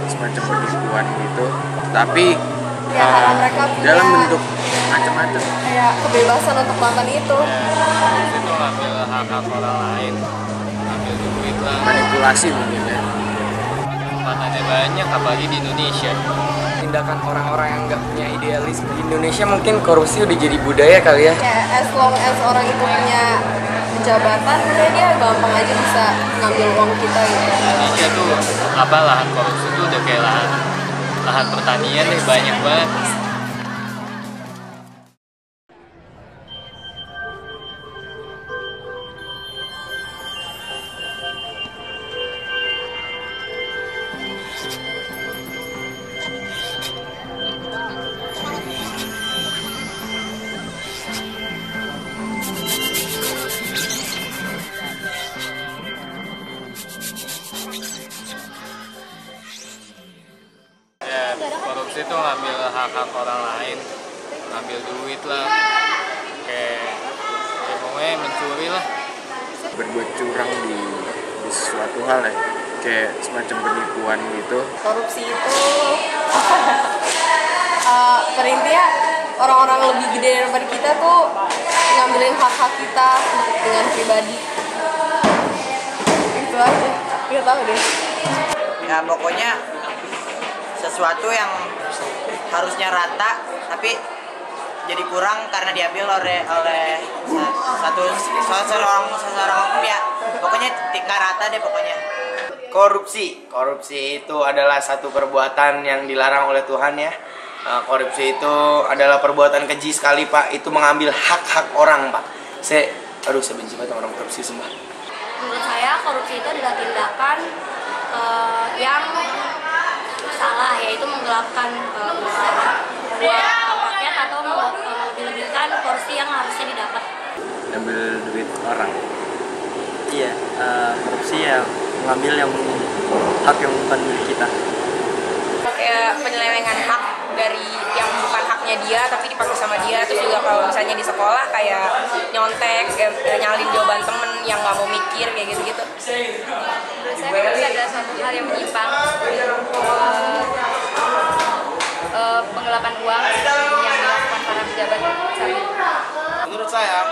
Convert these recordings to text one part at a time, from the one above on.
semacam penipuan gitu, tapi ya, karena mereka punya dalam bentuk macam-macam kayak kebebasan untuk melakukan itu. Itu ngambil hak-hak orang lain, ngambil duit lah, manipulasi mungkin ya. kesempatannya banyak apalagi di Indonesia. Tindakan orang-orang yang nggak punya idealisme di Indonesia, mungkin korupsi udah jadi budaya kali ya. Kayak as long as orang itu punya jabatan, udah dia gampang aja bisa ngambil uang kita gitu. Indonesia tuh lahan korupsi tuh udah kayak lahan pertanian deh, banyak banget. Korupsi itu ngambil hak-hak orang lain, ngambil duit lah, kayak pokoknya mencuri lah. Berbuat curang di sesuatu hal ya, kayak semacam penipuan gitu. Korupsi itu perintinya orang-orang lebih gede daripada kita tuh ngambilin hak-hak kita untuk kepentingan pribadi. Itu aja, nggak tahu deh. Ya pokoknya sesuatu yang harusnya rata tapi jadi kurang karena diambil oleh seseorang ya, pokoknya tingkat rata deh pokoknya. Korupsi itu adalah satu perbuatan yang dilarang oleh Tuhan ya. Korupsi itu adalah perbuatan keji sekali Pak, itu mengambil hak-hak orang Pak. Saya benci banget orang korupsi semua. Menurut saya korupsi itu adalah tindakan yang salah, yaitu menggelapkan uang rakyat atau melebih-lebihkan porsi yang harusnya didapat. Ambil duit orang. Iya, korupsi ya mengambil yang hak yang bukan milik kita. Kayak penyelewengan hak dari yang bukan haknya dia tapi dipakai sama dia. Terus juga kalau misalnya di sekolah kayak nyontek, nyalin jawaban temen yang nggak mau mikir kayak gitu-gitu. Saya korupsi adalah suatu hal yang menyimpang, penggelapan uang yang dilakukan para pejabat saat ini. Menurut saya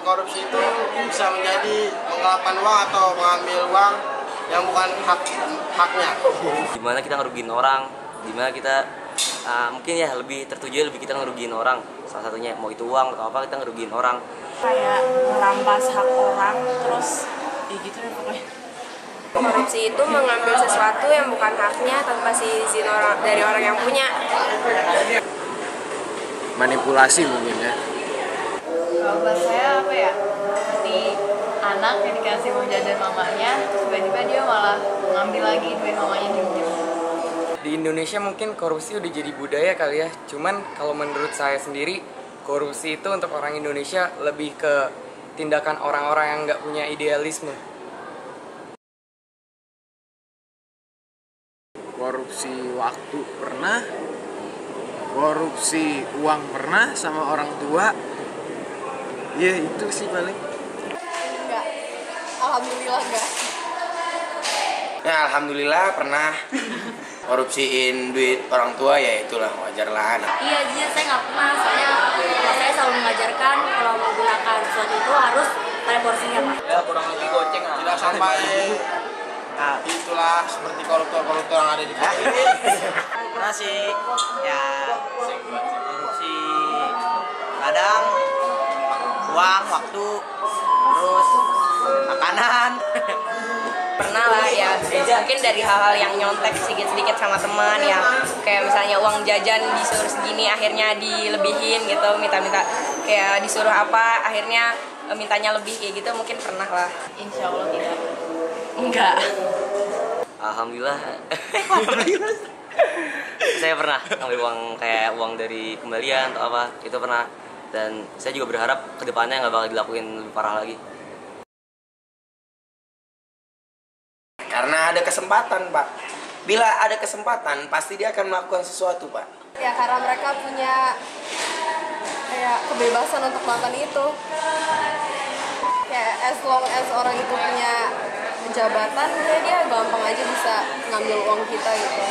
korupsi itu bisa menjadi penggelapan uang atau mengambil uang yang bukan haknya. Dimana kita ngerugiin orang, dimana kita mungkin ya lebih tertuju lebih kita ngerugiin orang, salah satunya mau itu uang atau apa, kita ngerugiin orang. Kayak merampas hak orang, terus ya gitu ya pokoknya. Korupsi itu mengambil sesuatu yang bukan haknya tanpa izin dari orang yang punya. Manipulasi mungkin ya. Kalau buat saya apa ya, seperti anak yang dikasih mau jajan mamanya, terus tiba-tiba dia malah ngambil lagi duit mamanya diem-diem. Di Indonesia mungkin korupsi udah jadi budaya kali ya. Cuman kalau menurut saya sendiri, korupsi itu untuk orang Indonesia lebih ke tindakan orang-orang yang nggak punya idealisme. Korupsi waktu pernah, korupsi uang pernah sama orang tua. Ya itu sih paling. Enggak, alhamdulillah enggak. Ya alhamdulillah pernah korupsiin duit orang tua, ya itulah wajar lah anak. Iya, jujur saya nggak pernah. Soalnya saya selalu mengajarkan kalau menggunakan sesuatu itu harus pada porsinya, Pak. Ya kurang lebih goceng lah. Tidak sampai itulah seperti koruptor yang ada di sini. Pernah sih ya, korupsi kadang uang, waktu, terus makanan. Pernah lah ya, mungkin dari hal-hal yang nyontek sedikit-sedikit sama teman ya, kayak misalnya uang jajan disuruh segini akhirnya dilebihin gitu, minta-minta kayak disuruh apa akhirnya mintanya lebih kayak gitu, mungkin pernah lah. Insya Allah tidak. Enggak. Alhamdulillah. Saya pernah ambil uang, kayak uang dari kembalian atau apa, itu pernah. Dan saya juga berharap kedepannya nggak bakal dilakuin lebih parah lagi. Karena ada kesempatan Pak. Bila ada kesempatan pasti dia akan melakukan sesuatu Pak. Ya karena mereka punya kayak kebebasan untuk melakukan itu. Kayak as long as orang itu punya jabatan udah dia gampang aja bisa ngambil uang kita gitu.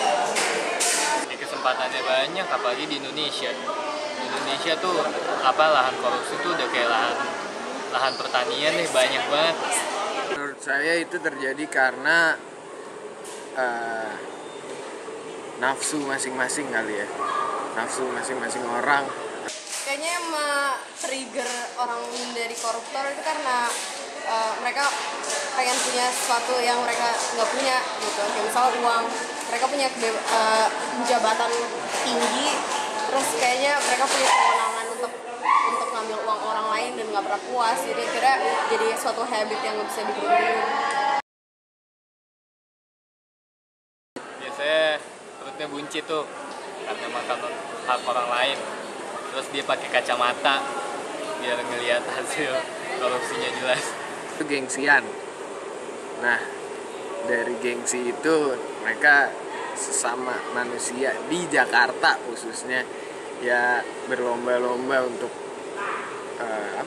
Ini kesempatannya banyak, apalagi di Indonesia. Di Indonesia tuh lahan korupsi tuh udah kayak lahan pertanian nih, banyak banget. Menurut saya itu terjadi karena nafsu masing-masing kali ya, nafsu masing-masing orang. Kayaknya yang trigger orang dari koruptor itu karena mereka pengen punya sesuatu yang mereka nggak punya gitu. Kayak misal uang, mereka punya jabatan tinggi, terus kayaknya mereka punya kewenangan untuk ngambil uang orang lain dan nggak pernah puas. Jadi kira jadi suatu habit yang nggak bisa diberhenti. Biasanya perutnya buncit tuh karena makan hak orang lain. Terus dia pakai kacamata biar ngelihat hasil korupsinya jelas. Itu gengsian. Nah, dari gengsi itu mereka sesama manusia di Jakarta khususnya ya berlomba-lomba untuk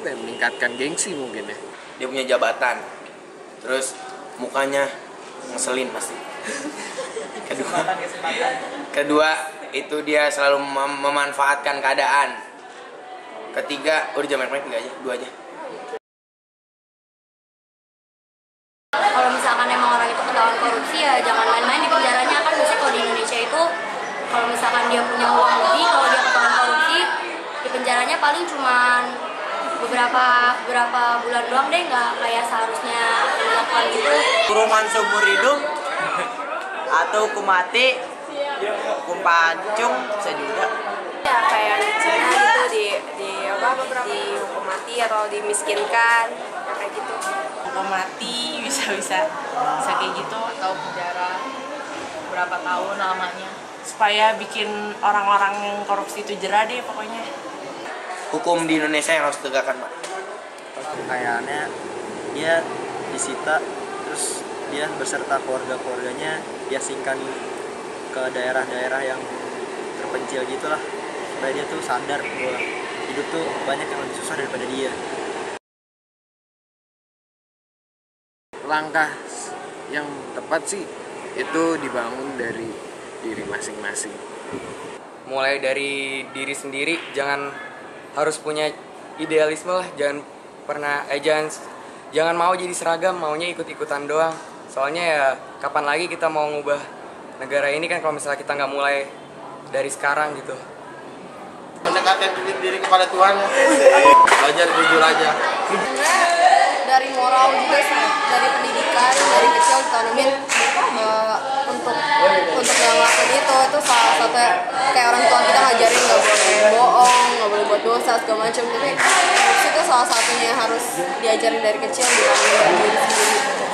meningkatkan gengsi mungkin ya. Dia punya jabatan, terus mukanya ngeselin pasti. Kedua itu dia selalu memanfaatkan keadaan. Ketiga, udah jangan main-main, 3 aja, 2 aja. Kalau misalkan emang orang itu ketahuan korupsi ya jangan main-main di penjaranya. Kan biasanya kalau di Indonesia itu kalau misalkan dia punya uang lebih, kalau dia ketahuan korupsi di penjaranya paling cuman beberapa bulan doang deh, nggak kayak seharusnya dilakukan gitu. Kurungan seumur hidup atau hukum mati, hukum pancung bisa juga. Ya kayak di Cina gitu dihukum mati atau dimiskinkan ya kayak gitu. Hukum mati bisa kayak gitu, atau penjara berapa tahun lamanya supaya bikin orang-orang yang korupsi itu jerah deh pokoknya. Hukum di Indonesia yang harus ditegakkan, Pak. Kekayaannya dia disita, terus dia beserta keluarganya diasingkan ke daerah-daerah yang terpencil gitulah, supaya dia tuh sadar bahwa hidup tuh banyak yang lebih susah daripada dia. Langkah yang tepat sih itu dibangun dari diri masing-masing. Mulai dari diri sendiri, jangan harus punya idealisme lah, jangan mau jadi seragam, maunya ikut-ikutan doang. Soalnya ya kapan lagi kita mau ngubah negara ini kan kalau misalnya kita nggak mulai dari sekarang gitu. Mendekatkan diri kepada Tuhan, belajar jujur aja. Dari moral juga sih, dari pendidikan dari kecil ditanemin untuk nggak ngelakuin itu salah satu kayak orang tua kita ngajarin nggak boleh bohong, nggak boleh buat dosa segala macam. Tapi itu salah satunya harus diajarin dari kecil, ditanemin dari diri sendiri.